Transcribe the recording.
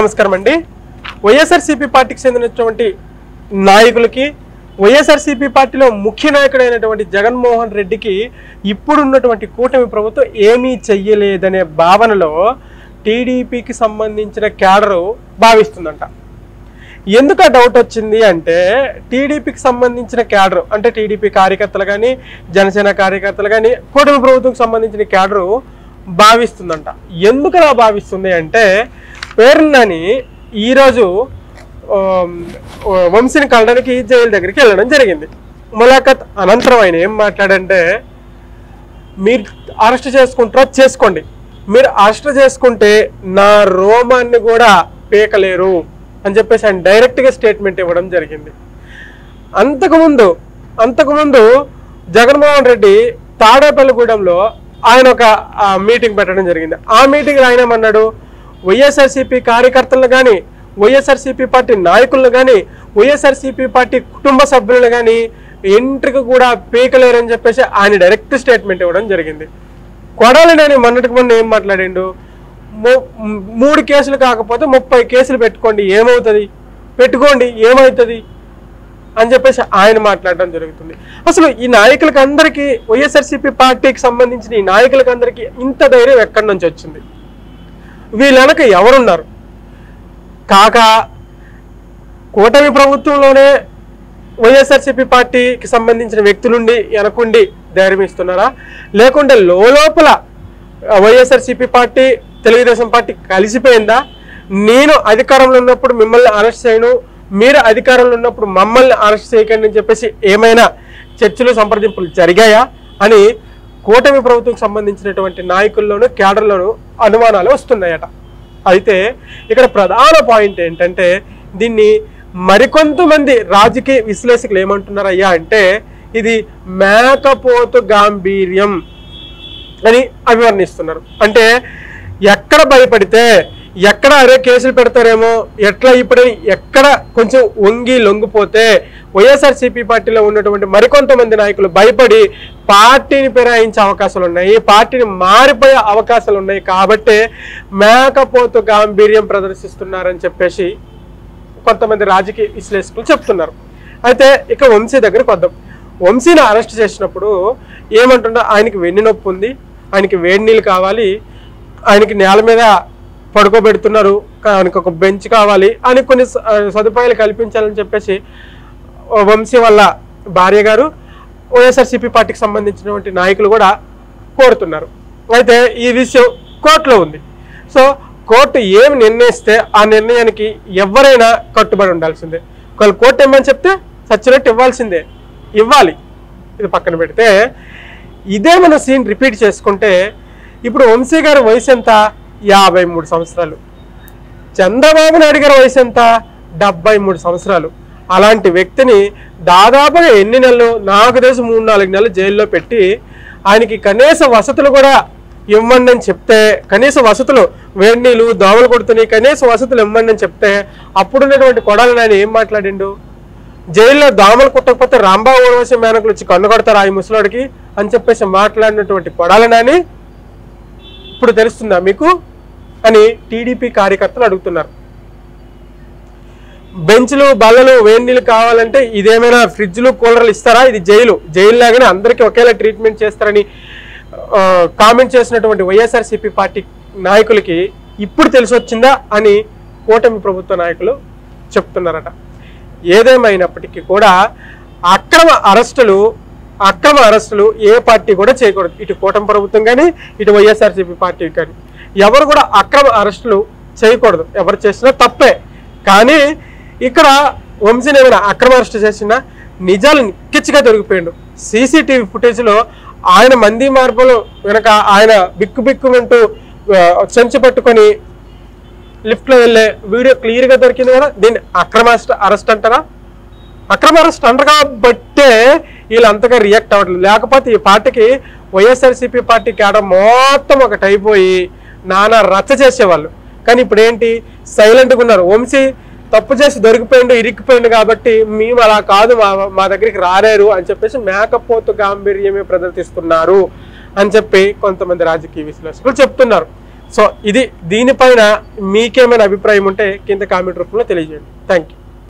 నమస్కారం అండి. వైఎస్ఆర్సీపీ పార్టీకి చెందినటువంటి నాయకులకి, వైఎస్ఆర్సీపీ పార్టీలో ముఖ్య నాయకుడైనటువంటి జగన్మోహన్ రెడ్డికి ఇప్పుడున్నటువంటి కూటమి ప్రభుత్వం ఏమీ చెయ్యలేదనే భావనలో టీడీపీకి సంబంధించిన క్యాడరు భావిస్తుందంట. ఎందుకు డౌట్ వచ్చింది అంటే, టీడీపీకి సంబంధించిన క్యాడరు అంటే టీడీపీ కార్యకర్తలు కానీ, జనసేన కార్యకర్తలు కానీ కూటమి ప్రభుత్వంకి సంబంధించిన క్యాడరు భావిస్తుందంట. ఎందుకు అలా భావిస్తుంది అంటే, పేర్లని ఈరోజు వంశీని కలడానికి జైలు దగ్గరికి వెళ్ళడం జరిగింది. ములాఖత్ అనంతరం ఆయన ఏం మాట్లాడంటే, మీరు అరెస్ట్ చేసుకుంటారో చేసుకోండి, మీరు అరెస్ట్ చేసుకుంటే నా రోమాన్ని కూడా పీకలేరు అని చెప్పేసి ఆయన డైరెక్ట్గా స్టేట్మెంట్ ఇవ్వడం జరిగింది. అంతకుముందు జగన్మోహన్ రెడ్డి తాడేపల్లిగూడెంలో ఆయన ఒక మీటింగ్ పెట్టడం జరిగింది. ఆ మీటింగ్లో ఆయన ఏమన్నాడు, వైఎస్ఆర్సీపీ కార్యకర్తలను కానీ, వైఎస్ఆర్సీపీ పార్టీ నాయకులను కానీ, వైఎస్ఆర్సీపీ పార్టీ కుటుంబ సభ్యులను కానీ ఎంట్రీకి కూడా పీకలేరని చెప్పేసి ఆయన డైరెక్ట్ స్టేట్మెంట్ ఇవ్వడం జరిగింది. కొడాలి నేను మొన్నటికి మొన్న ఏం మాట్లాడిండు, 3 కేసులు కాకపోతే 30 కేసులు పెట్టుకోండి ఏమవుతుంది అని చెప్పేసి ఆయన మాట్లాడడం జరుగుతుంది. అసలు ఈ నాయకులకి అందరికీ, వైఎస్ఆర్సీపీ పార్టీకి సంబంధించిన ఈ నాయకులకి అందరికీ ఇంత ధైర్యం ఎక్కడి నుంచి వచ్చింది? వీళ్ళనక ఎవరున్నారు? కాక కూటమి ప్రభుత్వంలోనే వైఎస్ఆర్సీపీ పార్టీకి సంబంధించిన వ్యక్తులుండి వెనకుండి ధైర్యం ఇస్తున్నారా, లేకుంటే లోపల వైఎస్ఆర్సీపీ పార్టీ తెలుగుదేశం పార్టీ కలిసిపోయిందా? నేను అధికారంలో ఉన్నప్పుడు మిమ్మల్ని అరెస్ట్ చేయను, మీరు అధికారంలో ఉన్నప్పుడు మమ్మల్ని అరెస్ట్ చేయకండి అని చెప్పేసి ఏమైనా చర్చలు సంప్రదింపులు జరిగాయా అని కూటమి ప్రభుత్వంకి సంబంధించినటువంటి నాయకుల్లోనూ క్యాడర్లోనూ అనుమానాలు వస్తున్నాయట. అయితే ఇక్కడ ప్రధాన పాయింట్ ఏంటంటే, దీన్ని మరికొంతమంది రాజకీయ విశ్లేషకులు ఏమంటున్నారయ్యా అంటే, ఇది మేకపోతు గాంభీర్యం అని అభివర్ణిస్తున్నారు. అంటే ఎక్కడ భయపడితే ఎక్కడ అరే కేసులు పెడతారేమో, ఎక్కడ కొంచెం లొంగిపోతే వైఎస్ఆర్సీపీ పార్టీలో ఉన్నటువంటి మరికొంతమంది నాయకులు భయపడి పార్టీని ఫిరాయించే అవకాశాలు ఉన్నాయి, పార్టీని మారిపోయే అవకాశాలు ఉన్నాయి, కాబట్టి మేకపోతు గాంభీర్యం ప్రదర్శిస్తున్నారని చెప్పేసి కొంతమంది రాజకీయ విశ్లేషకులు చెప్తున్నారు. అయితే ఇక వంశీ దగ్గరకు వద్దాం. వంశీని అరెస్ట్ చేసినప్పుడు ఏమంటున్నా, ఆయనకి వెన్ను నొప్పి ఉంది, ఆయనకి వేడి నీళ్ళు కావాలి, ఆయనకి నేల మీద పడుకోబెడుతున్నారు, ఆయనకు ఒక బెంచ్ కావాలి, ఆయనకు కొన్ని సదుపాయాలు కల్పించాలని చెప్పేసి వంశీ వాళ్ళ భార్య గారు, వైఎస్ఆర్సీపీ పార్టీకి సంబంధించినటువంటి నాయకులు కూడా కోరుతున్నారు. అయితే ఈ విషయం కోర్టులో ఉంది. సో కోర్టు ఏమి నిర్ణయిస్తే ఆ నిర్ణయానికి ఎవరైనా కట్టుబడి ఉండాల్సిందే. ఒకవేళ కోర్టు ఏమని చెప్తే సచ్చినట్టు ఇవ్వాలి. ఇది పక్కన పెడితే ఇదే మన సీన్ రిపీట్ చేసుకుంటే, ఇప్పుడు వంశీ గారి వయసు ఎంత? 53 సంవత్సరాలు. చంద్రబాబు నాయుడు గారి వయసు ఎంత? 73 సంవత్సరాలు. అలాంటి వ్యక్తిని దాదాపుగా ఎన్ని నెలలు, నాకు తెలిసి 3-4 నెలలు జైల్లో పెట్టి ఆయనకి కనీస వసతులు కూడా ఇవ్వండి అని చెప్తే, కనీస వసతులు, వేడి నీళ్ళు, దోమలు కొడుతున్నాయి, కనీస వసతులు ఇవ్వండి అని చెప్తే, అప్పుడున్నటువంటి కొడాలి నాయన ఏం మాట్లాడిండు? జైల్లో దోమలు కుట్టకపోతే రాంబాబు ఊర్వశి మేనకులు వచ్చి కన్ను కొడతారు ఆ ముసలోడికి అని చెప్పేసి మాట్లాడినటువంటి కొడాలి నాని ఇప్పుడు తెలుస్తుందా మీకు అని టీడీపీ కార్యకర్తలు అడుగుతున్నారు. బెంచ్లు, బల్లలు, వేడి నీళ్ళు కావాలంటే ఇదేమైనా ఫ్రిడ్జ్లు, కూలర్లు ఇస్తారా? ఇది జైలు లాగానే అందరికీ ఒకేలా ట్రీట్మెంట్ చేస్తారని కామెంట్ చేసినటువంటి వైఎస్ఆర్సీపీ పార్టీ నాయకులకి ఇప్పుడు తెలిసి వచ్చిందా అని కూటమి ప్రభుత్వ నాయకులు చెప్తున్నారట. ఏదేమైనప్పటికీ కూడా అక్రమ అరెస్టులు ఏ పార్టీ కూడా చేయకూడదు. ఇటు కూటమి ప్రభుత్వం కానీ, ఇటు వైఎస్ఆర్సీపీ పార్టీ కానీ ఎవరు కూడా అక్రమ అరెస్టులు చేయకూడదు. ఎవరు చేసినా తప్పే. కానీ ఇక్కడ వంశీని ఏమైనా అక్రమ అరెస్టు చేసినా నిజాలు నిక్కిచ్చిగా దొరికిపోయాడు. సీసీటీవీ ఫుటేజ్లో ఆయన మంది మార్పులు వెనక ఆయన బిక్కుమంటూ సంచి పట్టుకొని లిఫ్ట్లో వెళ్ళే వీడియో క్లియర్గా దొరికింది కదా. దీన్ని అక్రమ అరెస్ట్ అంటారా? అక్రమ అరెస్ట్ అంటారు కాబట్టే వీళ్ళు అంతగా రియాక్ట్ అవ్వట్లేదు. లేకపోతే ఈ పార్టీకి, వైఎస్ఆర్సీపీ పార్టీ క్యాడర్ మొత్తం ఒకటి అయిపోయి నానా రచ్చ చేసేవాళ్ళు. కానీ ఇప్పుడు ఏంటి, సైలెంట్గా ఉన్నారు. వంశీ తప్పు చేసి దొరికిపోయిండు, ఇరిక్కిపోయిండు కాబట్టి మేము అలా కాదు, మా దగ్గరికి రాలేరు అని చెప్పేసి మేకపోతు గాంభీర్యమే ప్రదర్శిస్తున్నారు అని చెప్పి కొంతమంది రాజకీయ విశ్లేషకులు చెప్తున్నారు. సో ఇది దీనిపైన మీకేమైనా అభిప్రాయం ఉంటే కింద కామెంట్ రూపంలో తెలియజేయండి. Thank you.